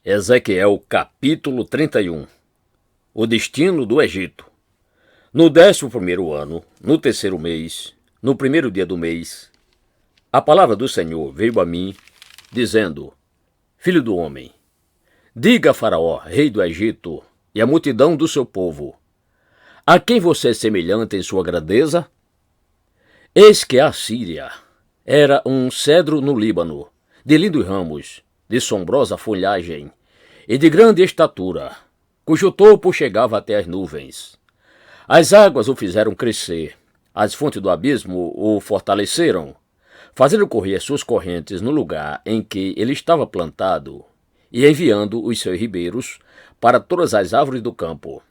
Ezequiel capítulo 31. O destino do Egito. No 11º ano, no 3º mês, no 1º dia do mês, a palavra do Senhor veio a mim, dizendo: Filho do homem, diga a Faraó, rei do Egito, e à multidão do seu povo: a quem você é semelhante em sua grandeza? Eis que a Síria era um cedro no Líbano, de lindos ramos, de sombrosa folhagem e de grande estatura, cujo topo chegava até as nuvens. As águas o fizeram crescer, as fontes do abismo o fortaleceram, fazendo correr as suas correntes no lugar em que ele estava plantado e enviando os seus ribeiros para todas as árvores do campo.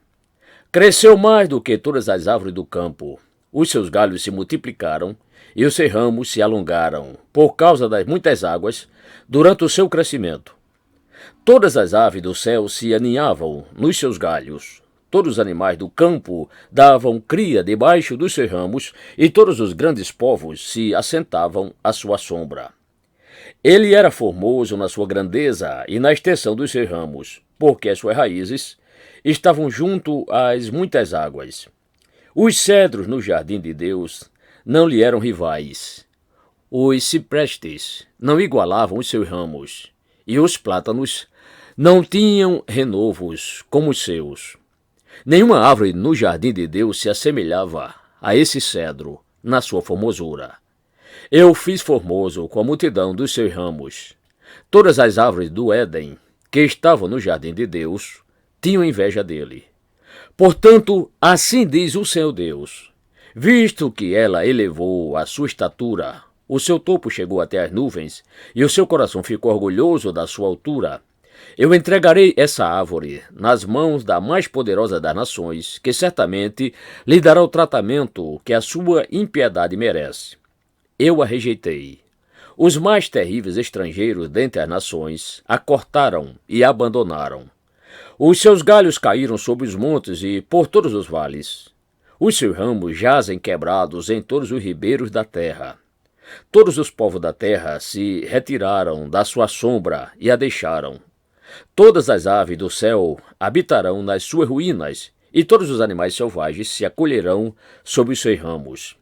Cresceu mais do que todas as árvores do campo, os seus galhos se multiplicaram e os seus ramos se alongaram, por causa das muitas águas, durante o seu crescimento. Todas as aves do céu se aninhavam nos seus galhos, todos os animais do campo davam cria debaixo dos seus ramos, e todos os grandes povos se assentavam à sua sombra. Ele era formoso na sua grandeza e na extensão dos seus ramos, porque as suas raízes estavam junto às muitas águas. Os cedros no jardim de Deus não lhe eram rivais. Os ciprestes não igualavam os seus ramos, e os plátanos não tinham renovos como os seus. Nenhuma árvore no jardim de Deus se assemelhava a esse cedro na sua formosura. Eu fiz formoso com a multidão dos seus ramos. Todas as árvores do Éden que estavam no jardim de Deus tinham inveja dele. Portanto, assim diz o Senhor Deus: visto que ela elevou a sua estatura, o seu topo chegou até as nuvens, e o seu coração ficou orgulhoso da sua altura, eu entregarei essa árvore nas mãos da mais poderosa das nações, que certamente lhe dará o tratamento que a sua impiedade merece. Eu a rejeitei. Os mais terríveis estrangeiros dentre as nações a cortaram e a abandonaram. Os seus galhos caíram sobre os montes e por todos os vales. Os seus ramos jazem quebrados em todos os ribeiros da terra. Todos os povos da terra se retiraram da sua sombra e a deixaram. Todas as aves do céu habitarão nas suas ruínas, e todos os animais selvagens se acolherão sob os seus ramos.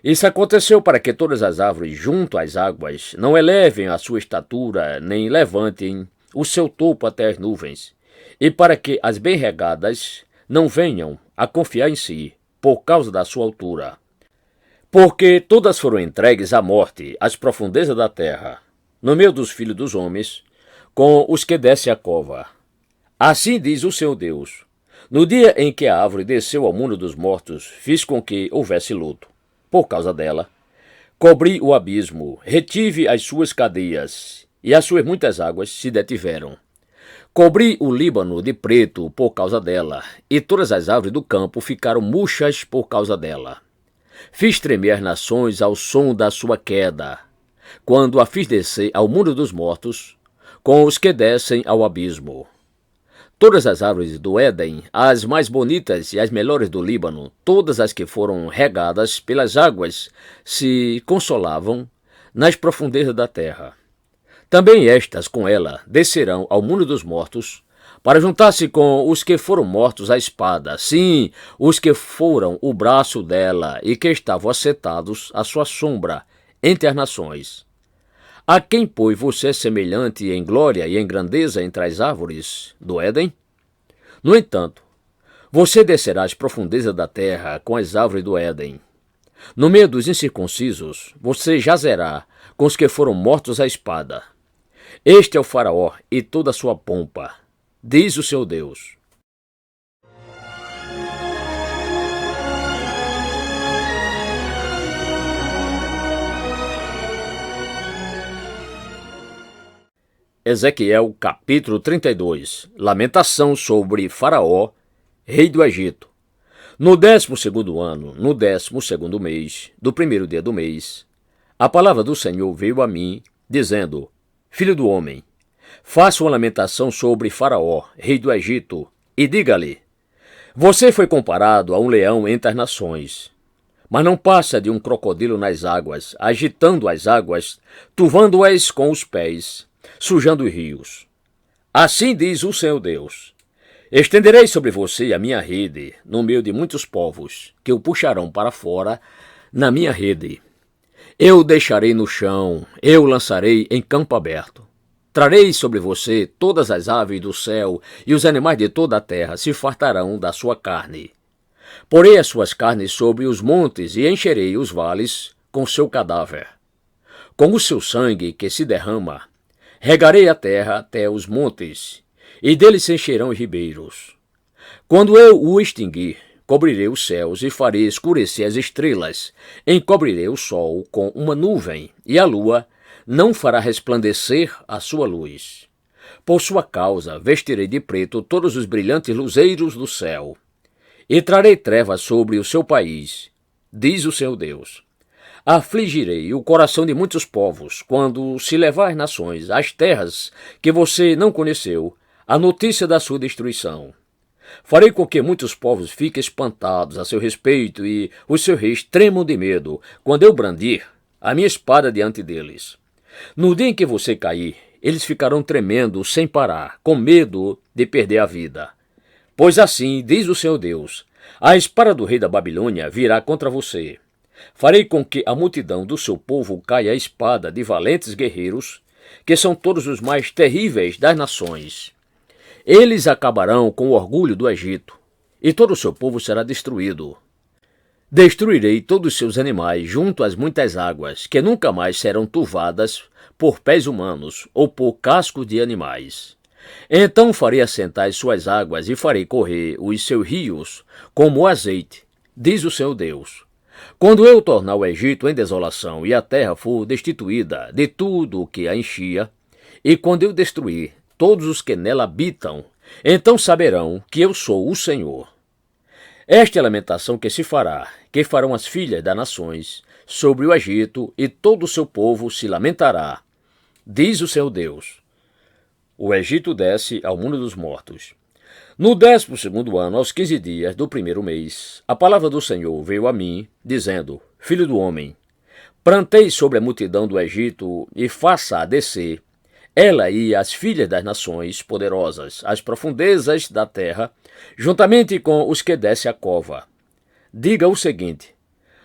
Isso aconteceu para que todas as árvores junto às águas não elevem a sua estatura, nem levantem o seu topo até as nuvens, e para que as bem regadas não venham a confiar em si, por causa da sua altura. Porque todas foram entregues à morte, às profundezas da terra, no meio dos filhos dos homens, com os que descem a cova. Assim diz o Senhor Deus: no dia em que a árvore desceu ao mundo dos mortos, fiz com que houvesse luto. Por causa dela, cobri o abismo, retive as suas cadeias, e as suas muitas águas se detiveram. Cobri o Líbano de preto por causa dela, e todas as árvores do campo ficaram murchas por causa dela. Fiz tremer as nações ao som da sua queda, quando a fiz descer ao mundo dos mortos, com os que descem ao abismo. Todas as árvores do Éden, as mais bonitas e as melhores do Líbano, todas as que foram regadas pelas águas, se consolavam nas profundezas da terra. Também estas com ela descerão ao mundo dos mortos, para juntar-se com os que foram mortos à espada, sim, os que foram o braço dela e que estavam assentados à sua sombra entre as nações. A quem, pois, você é semelhante em glória e em grandeza entre as árvores do Éden? No entanto, você descerá às profundezas da terra com as árvores do Éden. No meio dos incircuncisos, você jazerá com os que foram mortos à espada. Este é o Faraó e toda a sua pompa, diz o seu Deus. Ezequiel capítulo 32. Lamentação sobre Faraó, rei do Egito. No 12º ano, no 12º mês, do 1º dia do mês, a palavra do Senhor veio a mim, dizendo: Filho do homem, faça uma lamentação sobre Faraó, rei do Egito, e diga-lhe: você foi comparado a um leão entre as nações, mas não passa de um crocodilo nas águas, agitando as águas, turvando-as com os pés, sujando os rios. Assim diz o Senhor Deus: estenderei sobre você a minha rede no meio de muitos povos, que o puxarão para fora na minha rede. Eu o deixarei no chão, eu o lançarei em campo aberto. Trarei sobre você todas as aves do céu, e os animais de toda a terra se fartarão da sua carne. Porei as suas carnes sobre os montes e encherei os vales com seu cadáver. Com o seu sangue que se derrama, regarei a terra até os montes, e deles se encherão os ribeiros. Quando eu o extinguir, cobrirei os céus e farei escurecer as estrelas, encobrirei o sol com uma nuvem, e a lua não fará resplandecer a sua luz. Por sua causa vestirei de preto todos os brilhantes luzeiros do céu, e trarei trevas sobre o seu país, diz o Senhor Deus. Afligirei o coração de muitos povos, quando se levar às nações, às terras que você não conheceu, a notícia da sua destruição. Farei com que muitos povos fiquem espantados a seu respeito e os seus reis tremam de medo, quando eu brandir a minha espada diante deles. No dia em que você cair, eles ficarão tremendo sem parar, com medo de perder a vida. Pois assim, diz o Senhor Deus, a espada do rei da Babilônia virá contra você. Farei com que a multidão do seu povo caia a espada de valentes guerreiros, que são todos os mais terríveis das nações. Eles acabarão com o orgulho do Egito, e todo o seu povo será destruído. Destruirei todos os seus animais junto às muitas águas, que nunca mais serão turvadas por pés humanos ou por cascos de animais. Então farei assentar as suas águas e farei correr os seus rios como o azeite, diz o Senhor Deus. Quando eu tornar o Egito em desolação e a terra for destituída de tudo o que a enchia, e quando eu destruir todos os que nela habitam, então saberão que eu sou o Senhor. Esta é a lamentação que se fará, que farão as filhas das nações sobre o Egito, e todo o seu povo se lamentará, diz o Senhor Deus. O Egito desce ao mundo dos mortos. No 12º ano, aos 15 dias do primeiro mês, a palavra do Senhor veio a mim, dizendo: Filho do homem, plantei sobre a multidão do Egito e faça-a descer, ela e as filhas das nações poderosas, às profundezas da terra, juntamente com os que descem a cova. Diga o seguinte: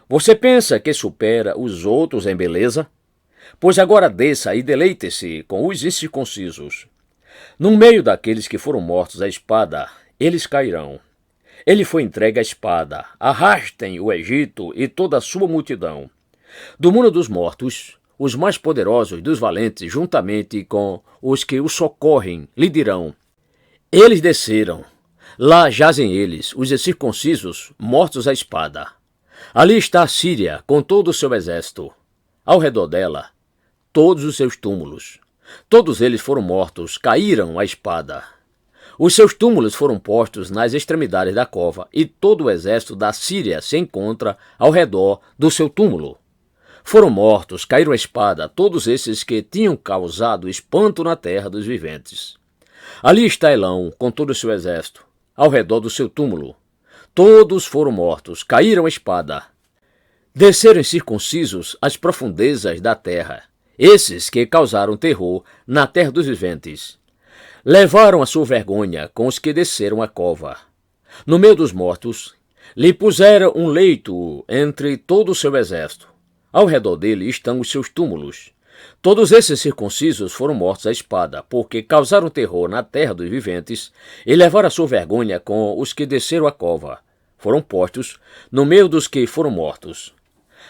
você pensa que supera os outros em beleza? Pois agora desça e deleite-se com os incircuncisos. No meio daqueles que foram mortos à espada, eles cairão. Ele foi entregue à espada. Arrastem o Egito e toda a sua multidão. Do mundo dos mortos, os mais poderosos dos valentes, juntamente com os que o socorrem, lhe dirão: eles desceram. Lá jazem eles, os incircuncisos, mortos à espada. Ali está a Síria, com todo o seu exército. Ao redor dela, todos os seus túmulos. Todos eles foram mortos, caíram à espada. Os seus túmulos foram postos nas extremidades da cova, e todo o exército da Síria se encontra ao redor do seu túmulo. Foram mortos, caíram à espada, todos esses que tinham causado espanto na terra dos viventes. Ali está Elão, com todo o seu exército, ao redor do seu túmulo. Todos foram mortos, caíram à espada. Desceram circuncisos às profundezas da terra, esses que causaram terror na terra dos viventes. Levaram a sua vergonha com os que desceram a cova. No meio dos mortos, lhe puseram um leito entre todo o seu exército. Ao redor dele estão os seus túmulos. Todos esses circuncisos foram mortos à espada, porque causaram terror na terra dos viventes e levaram a sua vergonha com os que desceram a cova. Foram postos no meio dos que foram mortos.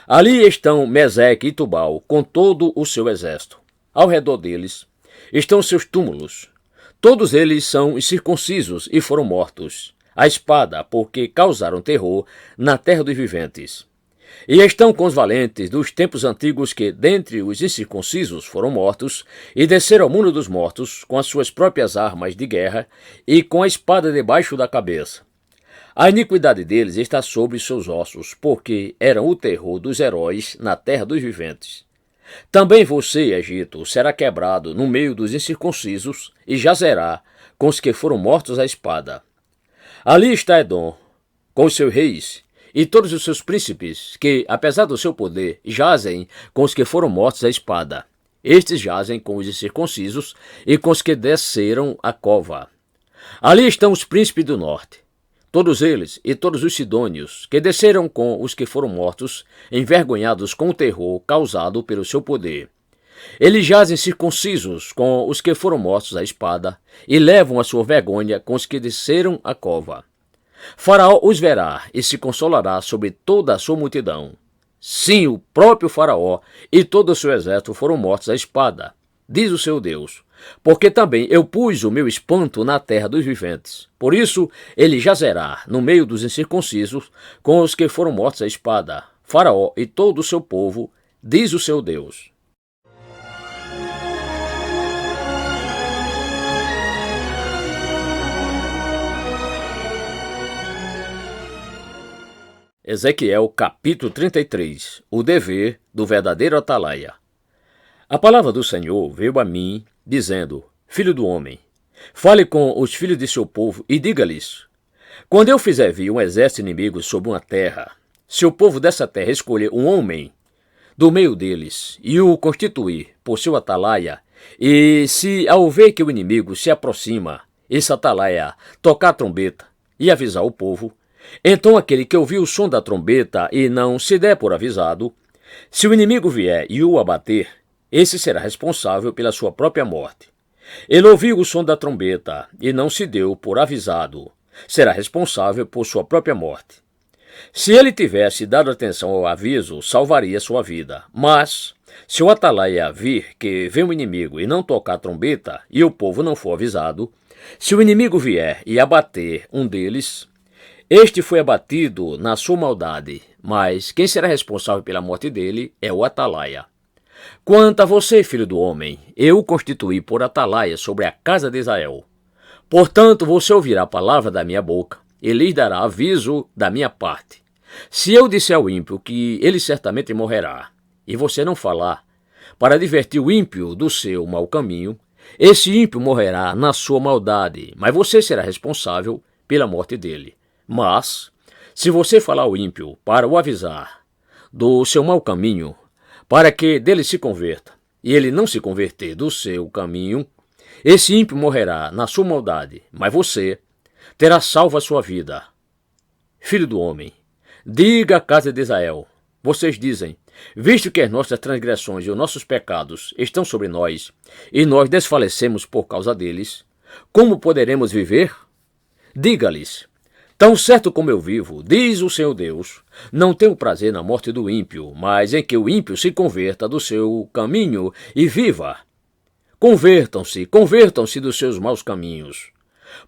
Ali estão Meseque e Tubal, com todo o seu exército. Ao redor deles estão seus túmulos. Todos eles são incircuncisos e foram mortos à espada, porque causaram terror na terra dos viventes. E estão com os valentes dos tempos antigos que, dentre os incircuncisos, foram mortos e desceram ao mundo dos mortos com as suas próprias armas de guerra e com a espada debaixo da cabeça. A iniquidade deles está sobre seus ossos, porque eram o terror dos heróis na terra dos viventes. Também você, Egito, será quebrado no meio dos incircuncisos e jazerá com os que foram mortos à espada. Ali está Edom, com os seus reis e todos os seus príncipes, que, apesar do seu poder, jazem com os que foram mortos à espada. Estes jazem com os incircuncisos e com os que desceram a cova. Ali estão os príncipes do norte, todos eles e todos os sidônios, que desceram com os que foram mortos, envergonhados com o terror causado pelo seu poder. Eles jazem circuncisos com os que foram mortos à espada, e levam a sua vergonha com os que desceram a cova. Faraó os verá e se consolará sobre toda a sua multidão. Sim, o próprio Faraó e todo o seu exército foram mortos à espada, diz o seu Deus, porque também eu pus o meu espanto na terra dos viventes. Por isso ele jazerá no meio dos incircuncisos com os que foram mortos à espada, Faraó e todo o seu povo, diz o seu Deus. Ezequiel capítulo 33. O dever do verdadeiro atalaia. A palavra do Senhor veio a mim, dizendo: Filho do homem, fale com os filhos de seu povo e diga-lhes: quando eu fizer vir um exército inimigo sobre uma terra, se o povo dessa terra escolher um homem do meio deles e o constituir por seu atalaia, e se ao ver que o inimigo se aproxima, esse atalaia tocar a trombeta e avisar o povo, então aquele que ouviu o som da trombeta e não se der por avisado, se o inimigo vier e o abater, esse será responsável pela sua própria morte. Ele ouviu o som da trombeta e não se deu por avisado, será responsável por sua própria morte. Se ele tivesse dado atenção ao aviso, salvaria sua vida. Mas, se o atalaia vir que vem o inimigo e não tocar a trombeta e o povo não for avisado, se o inimigo vier e abater um deles, este foi abatido na sua maldade, mas quem será responsável pela morte dele é o atalaia. Quanto a você, filho do homem, eu o constituí por atalaia sobre a casa de Israel. Portanto, você ouvirá a palavra da minha boca, e lhes dará aviso da minha parte. Se eu disser ao ímpio que ele certamente morrerá, e você não falar, para divertir o ímpio do seu mau caminho, esse ímpio morrerá na sua maldade, mas você será responsável pela morte dele. Mas, se você falar ao ímpio para o avisar do seu mau caminho, para que dele se converta, e ele não se converter do seu caminho, esse ímpio morrerá na sua maldade, mas você terá salvo a sua vida. Filho do homem, diga à casa de Israel, vocês dizem, visto que as nossas transgressões e os nossos pecados estão sobre nós, e nós desfalecemos por causa deles, como poderemos viver? Diga-lhes: tão certo como eu vivo, diz o Senhor Deus, não tenho prazer na morte do ímpio, mas em que o ímpio se converta do seu caminho e viva. Convertam-se dos seus maus caminhos.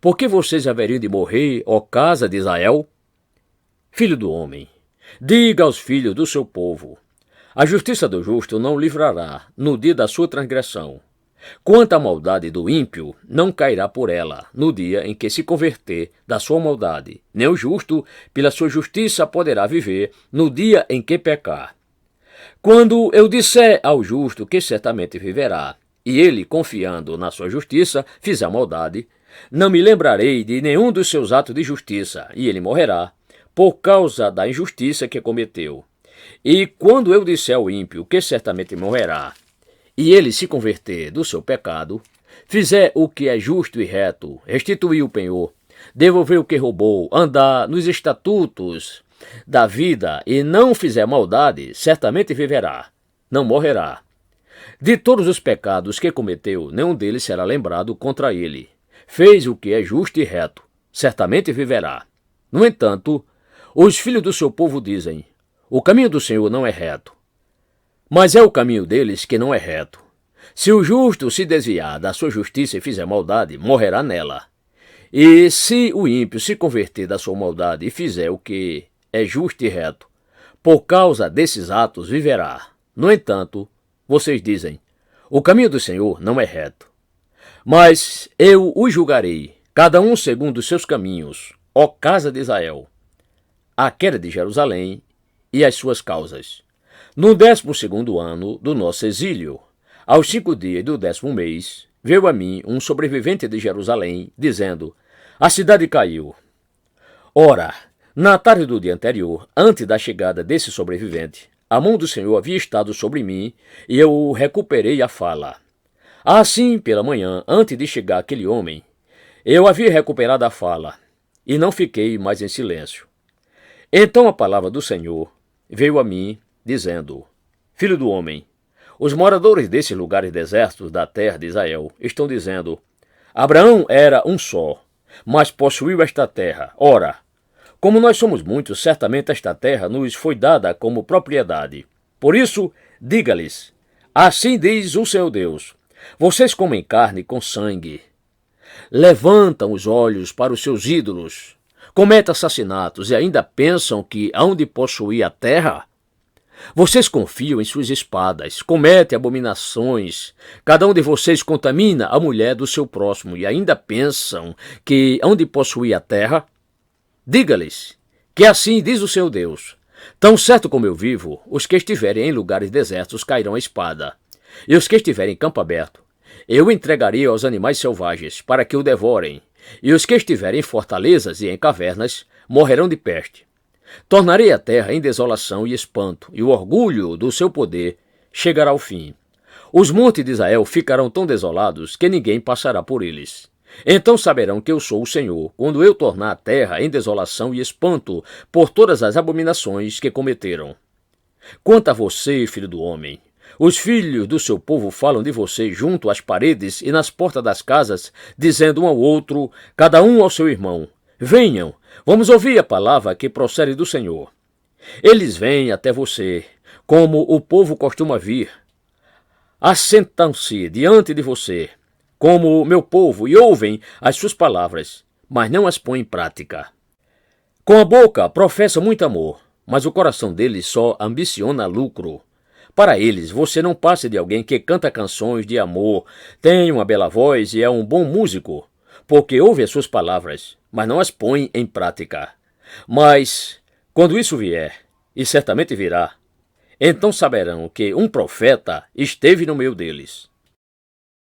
Por que vocês haveriam de morrer, ó casa de Israel? Filho do homem, diga aos filhos do seu povo, a justiça do justo não o livrará no dia da sua transgressão. Quanto à maldade do ímpio, não cairá por ela no dia em que se converter da sua maldade, nem o justo, pela sua justiça, poderá viver no dia em que pecar. Quando eu disser ao justo que certamente viverá, e ele, confiando na sua justiça, fizer maldade, não me lembrarei de nenhum dos seus atos de justiça, e ele morrerá, por causa da injustiça que cometeu. E quando eu disser ao ímpio que certamente morrerá, e ele se converter do seu pecado, fizer o que é justo e reto, restituir o penhor, devolver o que roubou, andar nos estatutos da vida e não fizer maldade, certamente viverá, não morrerá. De todos os pecados que cometeu, nenhum deles será lembrado contra ele. Fez o que é justo e reto, certamente viverá. No entanto, os filhos do seu povo dizem: o caminho do Senhor não é reto. Mas é o caminho deles que não é reto. Se o justo se desviar da sua justiça e fizer maldade, morrerá nela. E se o ímpio se converter da sua maldade e fizer o que é justo e reto, por causa desses atos viverá. No entanto, vocês dizem: o caminho do Senhor não é reto. Mas eu os julgarei, cada um segundo os seus caminhos, ó casa de Israel. A queda de Jerusalém e as suas causas. No 12º ano do nosso exílio, aos 5 dias do 10º mês, veio a mim um sobrevivente de Jerusalém, dizendo: a cidade caiu. Ora, na tarde do dia anterior, antes da chegada desse sobrevivente, a mão do Senhor havia estado sobre mim, e eu recuperei a fala. Assim, pela manhã, antes de chegar aquele homem, eu havia recuperado a fala, e não fiquei mais em silêncio. Então a palavra do Senhor veio a mim, dizendo: Filho do homem, os moradores desses lugares desertos da terra de Israel estão dizendo: Abraão era um só, mas possuiu esta terra. Ora, como nós somos muitos, certamente esta terra nos foi dada como propriedade. Por isso, diga-lhes: Assim diz o seu Deus: Vocês comem carne com sangue, levantam os olhos para os seus ídolos, cometem assassinatos e ainda pensam que hão de possuir a terra? Vocês confiam em suas espadas, cometem abominações, cada um de vocês contamina a mulher do seu próximo e ainda pensam que hão de possuir a terra? Diga-lhes que assim diz o seu Deus: Tão certo como eu vivo, os que estiverem em lugares desertos cairão à espada, e os que estiverem em campo aberto eu entregarei aos animais selvagens para que o devorem, e os que estiverem em fortalezas e em cavernas morrerão de peste. Tornarei a terra em desolação e espanto, e o orgulho do seu poder chegará ao fim. Os montes de Israel ficarão tão desolados que ninguém passará por eles. Então saberão que eu sou o Senhor, quando eu tornar a terra em desolação e espanto por todas as abominações que cometeram. Quanto a você, filho do homem, os filhos do seu povo falam de você junto às paredes e nas portas das casas, dizendo um ao outro, cada um ao seu irmão: Venham, vamos ouvir a palavra que procede do Senhor. Eles vêm até você, como o povo costuma vir. Assentam-se diante de você, como o meu povo, e ouvem as suas palavras, mas não as põem em prática. Com a boca professam muito amor, mas o coração deles só ambiciona lucro. Para eles, você não passa de alguém que canta canções de amor, tem uma bela voz e é um bom músico, porque ouve as suas palavras, mas não as põe em prática. Mas, quando isso vier, e certamente virá, então saberão que um profeta esteve no meio deles.